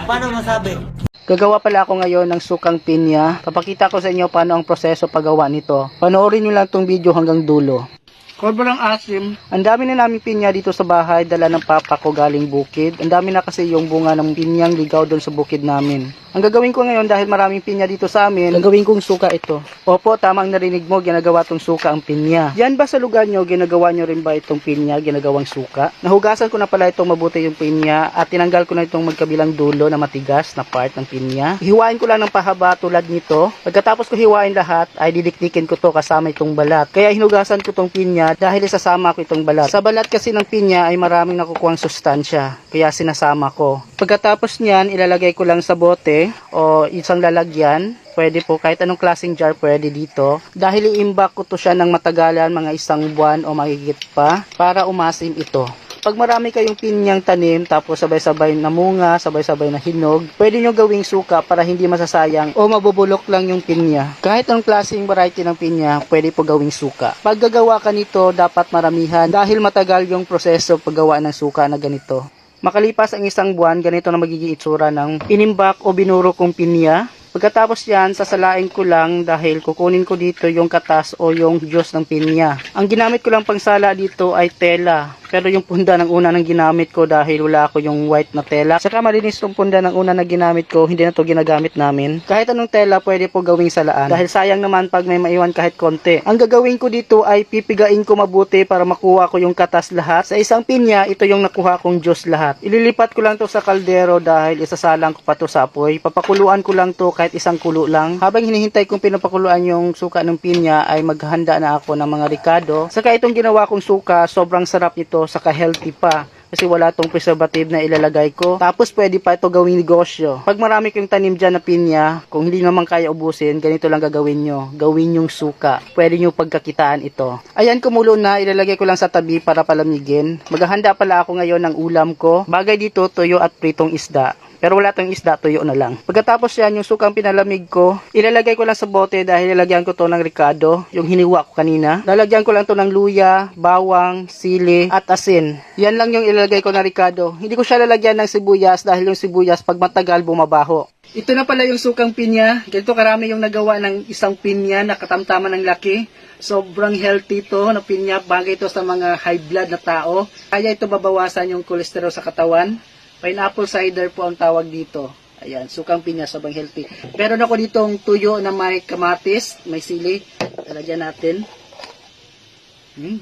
Paano masabi? Gagawa pala ako ngayon ng sukang pinya. Papakita ko sa inyo paano ang proseso paggawa nito. Panoorin nyo lang tong video hanggang dulo. Sobrang asim. Ang dami na namin pinya dito sa bahay, dala ng papa ko galing bukid. Ang dami na kasi yung bunga ng pinyang ligaw doon sa bukid namin. Ang gagawin ko ngayon dahil maraming pinya dito sa amin, gagawin kong suka ito. Opo, tamang narinig mo, ginagawa tong suka ang pinya. Yan ba sa lugar nyo, ginagawa nyo rin ba itong pinya, ginagawang suka? Nahugasan ko na pala itong mabuti yung pinya at tinanggal ko na itong magkabilang dulo na matigas na part ng pinya. Hiwain ko lang ng pahaba tulad nito. Pagkatapos ko hiwain lahat, ay didikdikin ko to kasama itong balat. Kaya hinugasan ko itong pinya dahil isasama ko itong balat. Sa balat kasi ng pinya ay maraming nakukuhang sustansya, kaya sinasama ko. Pagkatapos niyan, ilalagay ko lang sa bote o isang lalagyan. Pwede po kahit anong klaseng jar pwede dito. Dahil iimbak ko to siya ng matagalan, mga 1 buwan o mahigit pa, para umasim ito. Pag marami kayong pinyang tanim, tapos sabay-sabay na munga, sabay-sabay na hinog, pwede nyo gawing suka para hindi masasayang o mabubulok lang yung pinya. Kahit anong klaseng variety ng pinya, pwede po gawing suka. Pag gagawa ka nito, dapat maramihan dahil matagal yung proseso paggawa ng suka na ganito. Makalipas ang 1 buwan, ganito na magiging itsura ng inimbak o binuro kong pinya. Pagkatapos yan, sasalain ko lang dahil kukunin ko dito yung katas o yung juice ng pinya. Ang ginamit ko lang pangsala dito ay tela. Pero yung punda ng una nang ginamit ko dahil wala ako yung white na tela. Saka malinis yung punda ng una na ginamit ko, hindi na to ginagamit namin. Kahit anong tela pwede po gawing salaan. Dahil sayang naman pag may maiwan kahit konti. Ang gagawin ko dito ay pipigain ko mabuti para makuha ko yung katas lahat. Sa isang pinya, ito yung nakuha kong juice lahat. Ililipat ko lang to sa kaldero dahil isasalang ko pa to sa apoy. Papakuluan ko lang to kahit isang kulo lang. Habang hinihintay kong pinapakuluan yung suka ng pinya ay maghanda na ako ng mga ricado. Saka itong ginawa kong suka, sobrang sarap nito, saka healthy pa. Kasi wala tong preservative na ilalagay ko. Tapos pwede pa ito gawing negosyo. Pag marami kayong tanim dyan na pinya, kung hindi naman kaya ubusin, ganito lang gagawin nyo. Gawin yung suka. Pwede nyo pagkakitaan ito. Ayan, kumulo na. Ilalagay ko lang sa tabi para palamigin. Maghahanda pala ako ngayon ng ulam ko. Bagay dito, tuyo at pritong isda. Pero wala tong isda, tuyo na lang. Pagkatapos yan, yung sukang pinalamig ko, ilalagay ko lang sa bote dahil ilalagyan ko to ng ricado, yung hiniwa ko kanina. Lalagyan ko lang to ng luya, bawang, sili, at asin. Yan lang yung ilalagay ko na ricado. Hindi ko siya lalagyan ng sibuyas dahil yung sibuyas pag matagal bumabaho. Ito na pala yung sukang pinya. Ganito karami yung nagawa ng isang pinya na katamtaman ng laki. Sobrang healthy to na pinya. Bagay ito sa mga high blood na tao. Kaya ito babawasan yung cholesterol sa katawan. Pineapple cider po ang tawag dito. Ayan, sukang pinya, sobrang healthy. Meron ako ditong tuyo na may kamatis, may sili. Lalagyan natin.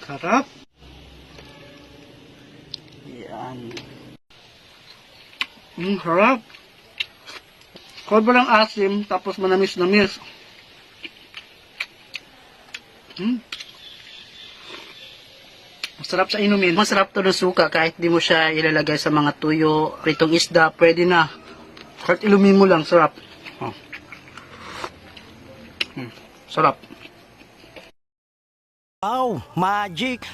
Harap. Ayan. Harap. Sobrang asim, tapos manamis-namis. Masarap sa inumin. Masarap to ng suka kahit di mo siya ilalagay sa mga tuyo, pritong isda, pwede na. Kahit ilumin mo lang, sarap. Oh. Sarap. Wow, magic!